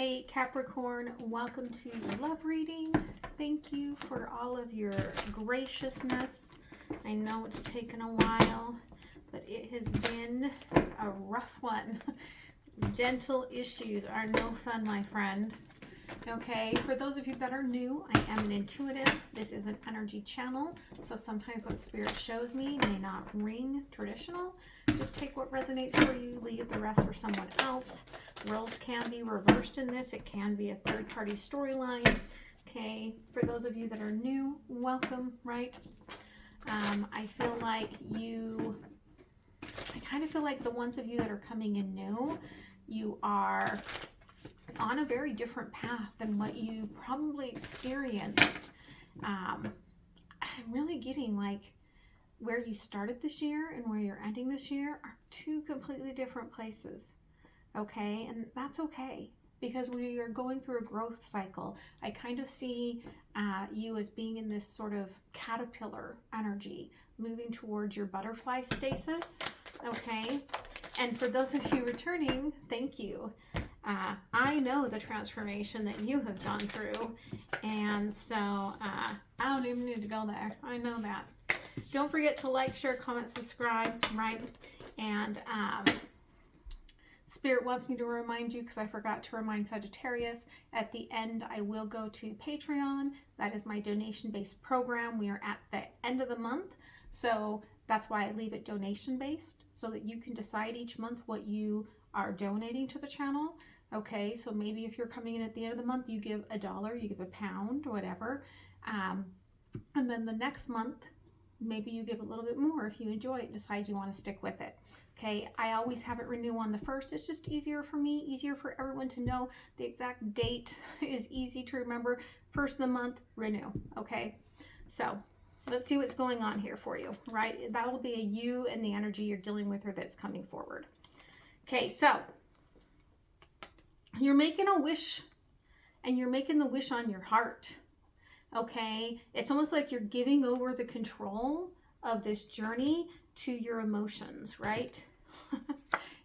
Hey Capricorn, welcome to Love Reading. Thank you for all of your graciousness. I know it's taken a while, but it has been a rough one. Dental issues are no fun, my friend. Okay, for those of you that are new, I am an intuitive. This is an energy channel, so sometimes what Spirit shows me may not ring traditional. Just take what resonates for you, leave the rest for someone else. Roles can be reversed in this. It can be a third-party storyline. Okay, for those of you that are new, welcome, right? I feel like I kind of feel like the ones of you that are coming in new, you are on a very different path than what you probably experienced. I'm really getting like where you started this year and where you're ending this year are two completely different places. Okay, and that's okay because we are going through a growth cycle. I kind of see you as being in this sort of caterpillar energy, moving towards your butterfly stasis. Okay, and for those of you returning, thank you. I know the transformation that you have gone through, and so I don't even need to go there. I know that. Don't forget to like, share, comment, subscribe, right? And Spirit wants me to remind you, because I forgot to remind Sagittarius, at the end I will go to Patreon. That is my donation-based program. We are at the end of the month, so that's why I leave it donation-based, so that you can decide each month what you are donating to the channel. Okay, so maybe if you're coming in at the end of the month, you give $1, you give £1, whatever. And then the next month, maybe you give a little bit more if you enjoy it and decide you want to stick with it. Okay, I always have it renew on the 1st. It's just easier for me, easier for everyone to know. The exact date is easy to remember. 1st of the month, renew. Okay, so let's see what's going on here for you, right? That will be a you and the energy you're dealing with or that's coming forward. Okay, so you're making a wish, and you're making the wish on your heart. Okay, it's almost like you're giving over the control of this journey to your emotions, right?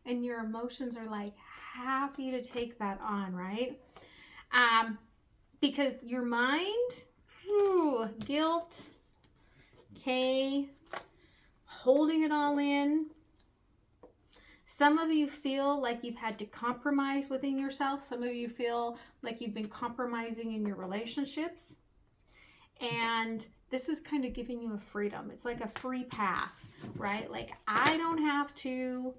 And your emotions are like happy to take that on, right? Because your mind, guilt, okay, holding it all in. Some of you feel like you've had to compromise within yourself. Some of you feel like you've been compromising in your relationships. And this is kind of giving you a freedom. It's like a free pass, right? Like, I don't have to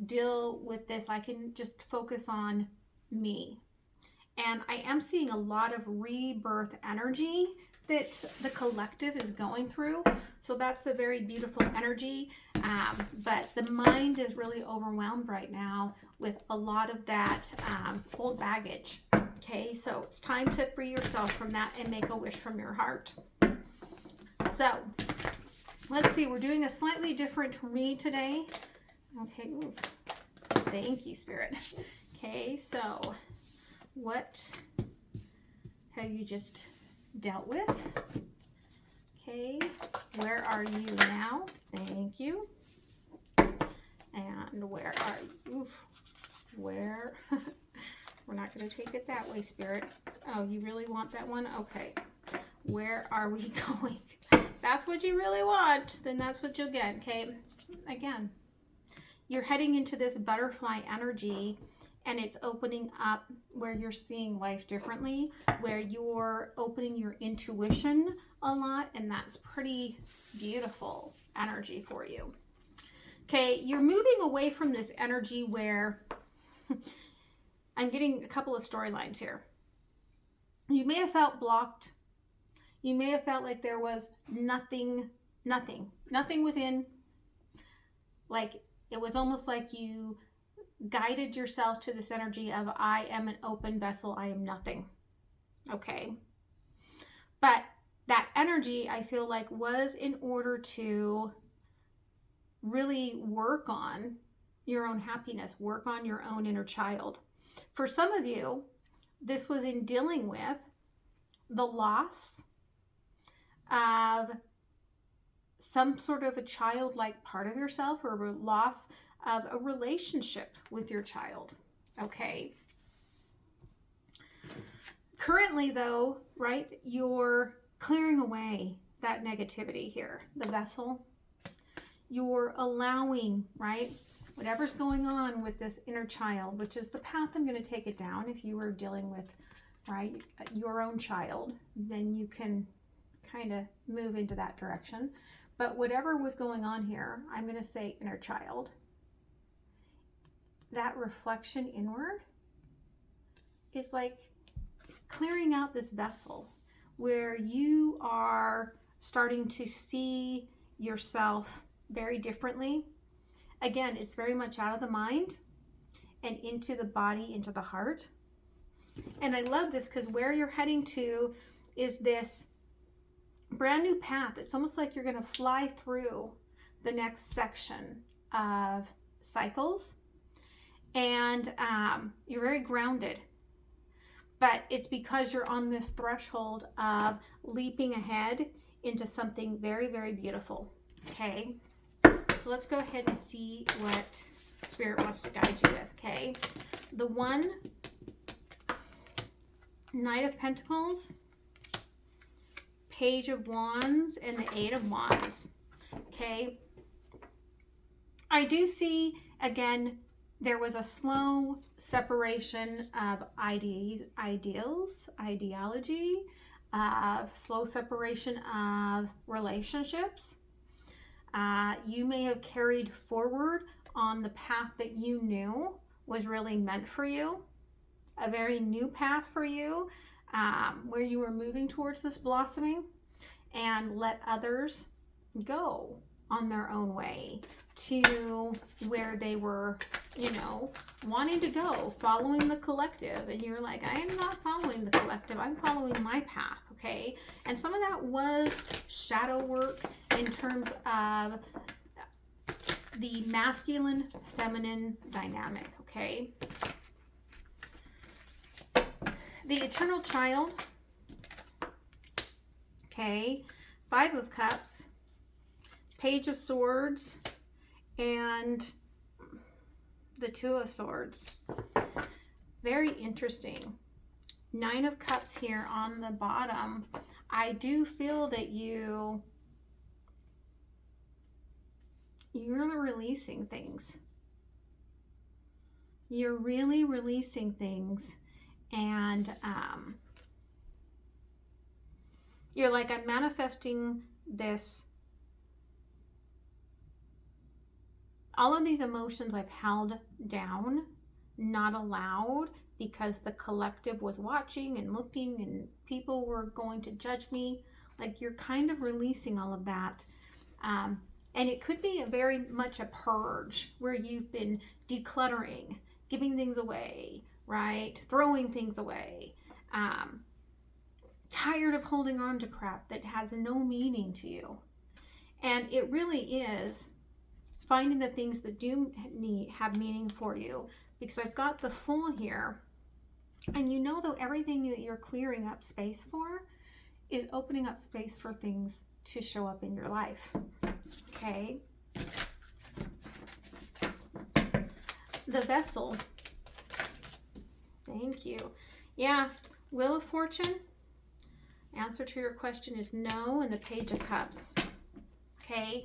deal with this. I can just focus on me. And I am seeing a lot of rebirth energy that the collective is going through. So that's a very beautiful energy. But the mind is really overwhelmed right now with a lot of that old baggage. Okay, so it's time to free yourself from that and make a wish from your heart. So let's see, we're doing a slightly different read today. Okay, ooh. Thank you, Spirit. Okay, so what have you just dealt with? Okay, where are you now? Thank you. And where are you? Oof, where? We're not going to take it that way, Spirit. Oh, you really want that one? Okay. Where are we going? That's what you really want. Then that's what you'll get, okay? Again, you're heading into this butterfly energy, and it's opening up where you're seeing life differently, where you're opening your intuition a lot, and that's pretty beautiful energy for you. Okay, you're moving away from this energy where I'm getting a couple of storylines here. You may have felt blocked. You may have felt like there was nothing within. Like, it was almost like you guided yourself to this energy of, I am an open vessel, I am nothing. Okay. But that energy, I feel like, was in order to really work on your own happiness, work on your own inner child. For some of you, this was in dealing with the loss of some sort of a childlike part of yourself, or a loss of a relationship with your child. Okay. Currently though, right, you're clearing away that negativity here, the vessel. You're allowing, right, whatever's going on with this inner child, which is the path I'm going to take it down. If you were dealing with, right, your own child, then you can kind of move into that direction. But whatever was going on here, I'm going to say inner child. That reflection inward is like clearing out this vessel where you are starting to see yourself very differently. Again, it's very much out of the mind and into the body, into the heart. And I love this because where you're heading to is this brand new path. It's almost like you're going to fly through the next section of cycles, and you're very grounded. But it's because you're on this threshold of leaping ahead into something very, very beautiful. Okay, so let's go ahead and see what Spirit wants to guide you with. Okay, the one, Knight of Pentacles, Page of Wands, and the Eight of Wands. Okay, I do see, again, there was a slow separation of ideology, slow separation of relationships. You may have carried forward on the path that you knew was really meant for you, a very new path for you, where you were moving towards this blossoming, and let others go on their own way to where they were, you know, wanting to go, following the collective. And you're like, I am not following the collective, I'm following my path. Okay, and some of that was shadow work in terms of the masculine feminine dynamic. Okay, the eternal child. Okay, Five of Cups, Page of Swords, and the Two of Swords. Very interesting. Nine of Cups here on the bottom. I do feel that you're releasing things. You're really releasing things, and you're like, I'm manifesting this. All of these emotions I've held down, not allowed, because the collective was watching and looking and people were going to judge me. Like, you're kind of releasing all of that. And it could be very much a purge where you've been decluttering, giving things away, right? Throwing things away. Tired of holding on to crap that has no meaning to you. And it really is finding the things that do have meaning for you, because I've got the Fool here, and you know, though, everything that you're clearing up space for is opening up space for things to show up in your life. Okay, the Vessel. Thank you. Yeah, Wheel of Fortune. Answer to your question is no, and the Page of Cups. Okay,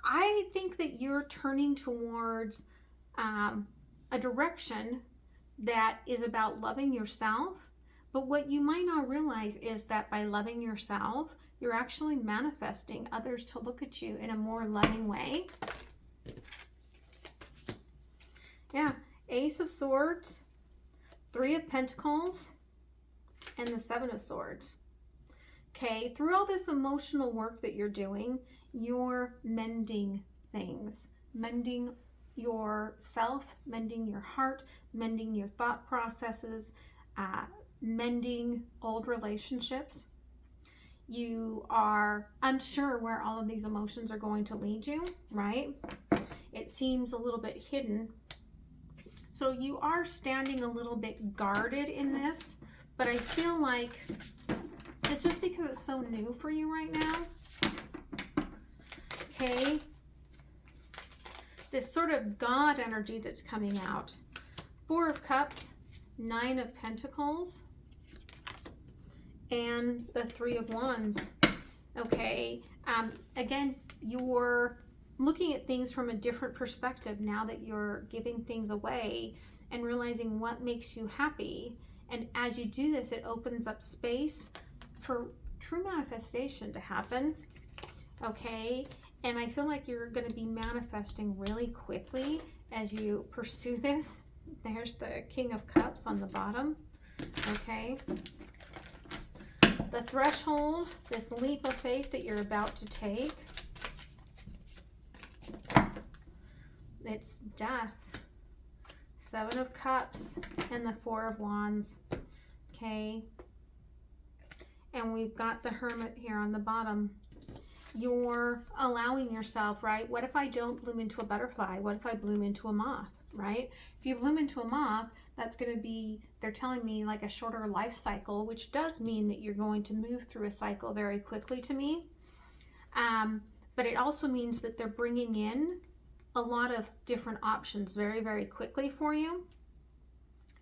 I think that you're turning towards a direction that is about loving yourself. But what you might not realize is that by loving yourself, you're actually manifesting others to look at you in a more loving way. Yeah, Ace of Swords, Three of Pentacles, and the Seven of Swords. Okay, through all this emotional work that you're doing, you're mending things, mending yourself, mending your heart, mending your thought processes, mending old relationships. You are unsure where all of these emotions are going to lead you, right? It seems a little bit hidden. So you are standing a little bit guarded in this, but I feel like it's just because it's so new for you right now. Okay, this sort of God energy that's coming out. Four of Cups, Nine of Pentacles, and the Three of Wands. Okay, again, you're looking at things from a different perspective now that you're giving things away and realizing what makes you happy. And as you do this, it opens up space for true manifestation to happen. Okay, and I feel like you're going to be manifesting really quickly as you pursue this. There's the King of Cups on the bottom. Okay, the threshold, this leap of faith that you're about to take, it's death. Seven of Cups and the Four of Wands. Okay, and we've got the Hermit here on the bottom. You're allowing yourself, right? What if I don't bloom into a butterfly? What if I bloom into a moth, right? If you bloom into a moth, that's going to be, they're telling me, like a shorter life cycle, which does mean that you're going to move through a cycle very quickly to me. But it also means that they're bringing in a lot of different options very, very quickly for you.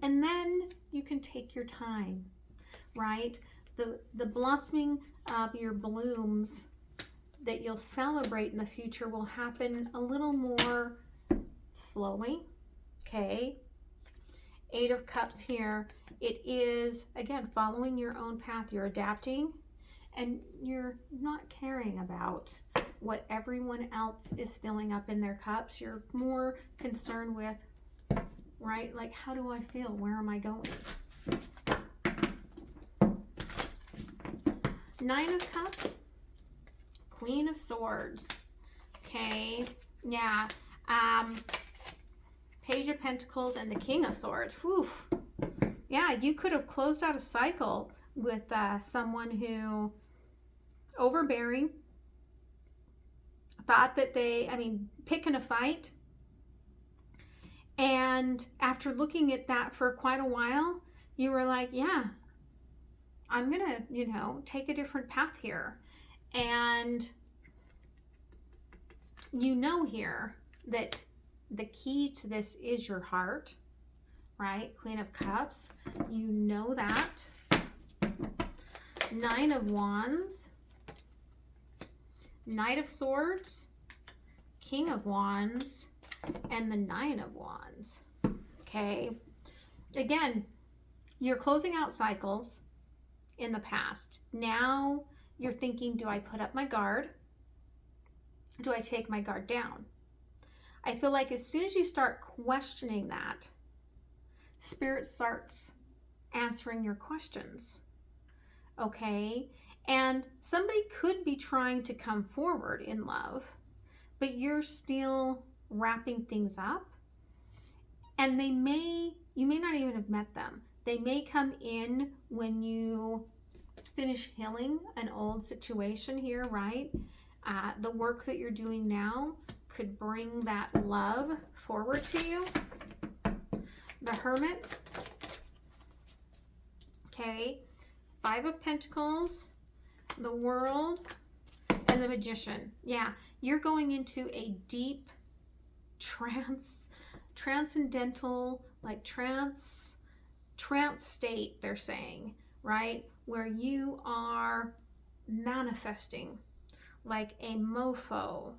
And then you can take your time, right? The blossoming of your blooms that you'll celebrate in the future will happen a little more slowly. Okay, Eight of Cups here. It is, again, following your own path. You're adapting and you're not caring about what everyone else is filling up in their cups. You're more concerned with, right, like, how do I feel? Where am I going? Nine of Cups, Queen of Swords. Okay, yeah. Page of Pentacles and the King of Swords. Whew. Yeah, you could have closed out a cycle with someone who overbearing, thought that picking a fight. And after looking at that for quite a while, you were like, yeah, I'm going to, take a different path here. And here that the key to this is your heart, right? Queen of Cups, that. Nine of Wands, Knight of Swords, King of Wands, and the Nine of Wands. Okay, again, you're closing out cycles in the past. Now you're thinking, do I put up my guard? Do I take my guard down? I feel like as soon as you start questioning that, Spirit starts answering your questions. Okay, and somebody could be trying to come forward in love, but you're still wrapping things up, and you may not even have met them. They may come in when you finish healing an old situation here, right? The work that you're doing now could bring that love forward to you. The Hermit. Okay. Five of Pentacles, the World, and the Magician. Yeah, you're going into a deep transcendental, like trance state, they're saying, right? Where you are manifesting like a mofo,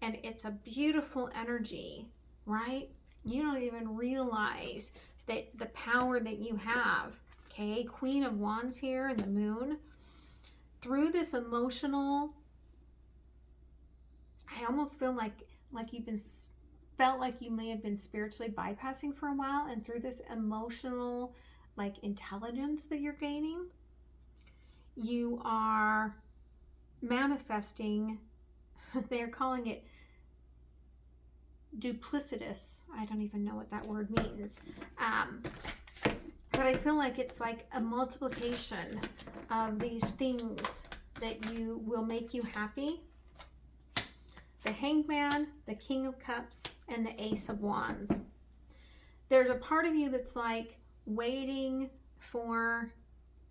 and it's a beautiful energy, right? You don't even realize that the power that you have. Okay, Queen of Wands here and the Moon. Through this emotional, I almost feel like felt like you may have been spiritually bypassing for a while, and through this emotional, like, intelligence that you're gaining, you are manifesting. They're calling it duplicitous. I don't even know what that word means. But I feel like it's like a multiplication of these things that will make you happy. The Hangman, the King of Cups, and the Ace of Wands. There's a part of you that's like waiting for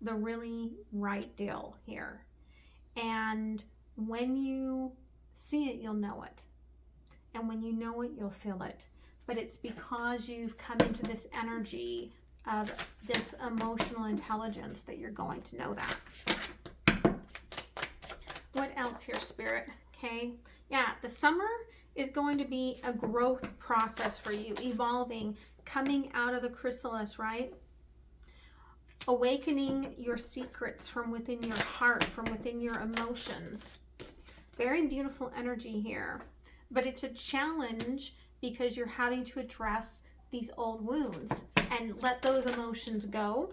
the really right deal here. And when you see it, you'll know it. And when you know it, you'll feel it. But it's because you've come into this energy of this emotional intelligence that you're going to know that. What else here, Spirit? Okay. Yeah, the summer is going to be a growth process for you, evolving, coming out of the chrysalis, right? Awakening your secrets from within your heart, from within your emotions. Very beautiful energy here. But it's a challenge because you're having to address these old wounds and let those emotions go.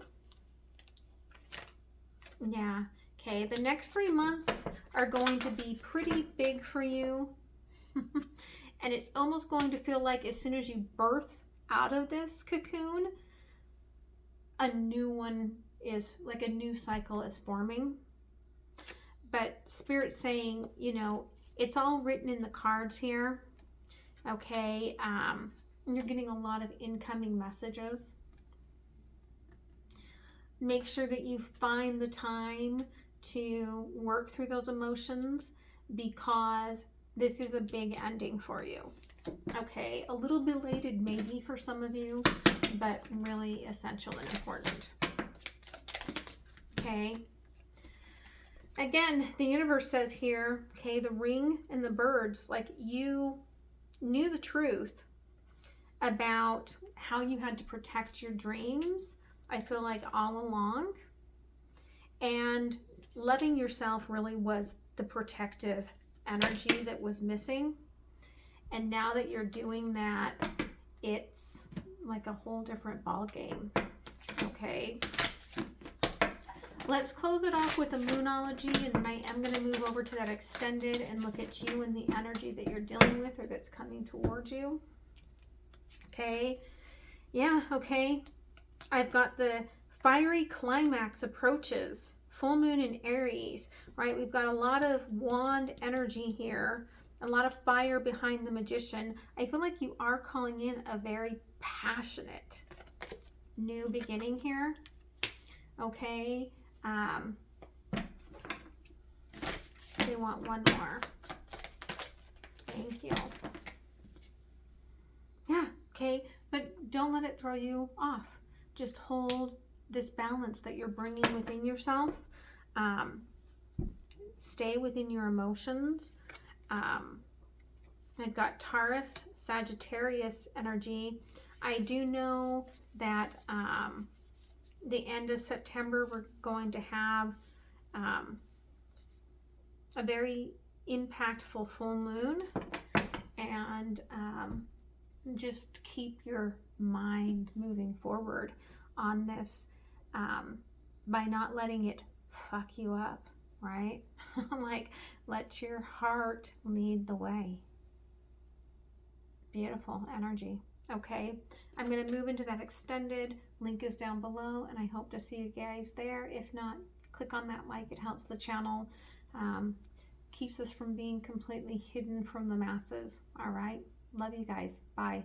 Yeah. Okay. The next 3 months are going to be pretty big for you. And it's almost going to feel like as soon as you birth out of this cocoon, a new one is, like a new cycle is forming. But Spirit's saying, you know, it's all written in the cards here. Okay. You're getting a lot of incoming messages. Make sure that you find the time to work through those emotions, because this is a big ending for you. Okay, a little belated maybe for some of you, but really essential and important. Okay. Again, the universe says here, okay, the ring and the birds, like you knew the truth about how you had to protect your dreams, I feel like all along. And loving yourself really was the protective energy that was missing. And now that you're doing that, it's like a whole different ball game. Okay. Let's close it off with a Moonology, and then I am going to move over to that extended and look at you and the energy that you're dealing with or that's coming towards you. Okay. Yeah, okay. I've got the fiery climax approaches, full moon in Aries, right? We've got a lot of wand energy here, a lot of fire behind the Magician. I feel like you are calling in a very passionate new beginning here. Okay. We want one more. Thank you. Yeah, okay, but don't let it throw you off. Just hold this balance that you're bringing within yourself. Stay within your emotions. I've got Taurus, Sagittarius energy. I do know that the end of September, we're going to have a very impactful full moon. And just keep your mind moving forward on this by not letting it fuck you up, right? Like, let your heart lead the way. Beautiful energy. Okay, I'm going to move into that extended. Link is down below, and I hope to see you guys there. If not, click on that like. It helps the channel. Keeps us from being completely hidden from the masses. All right. Love you guys. Bye.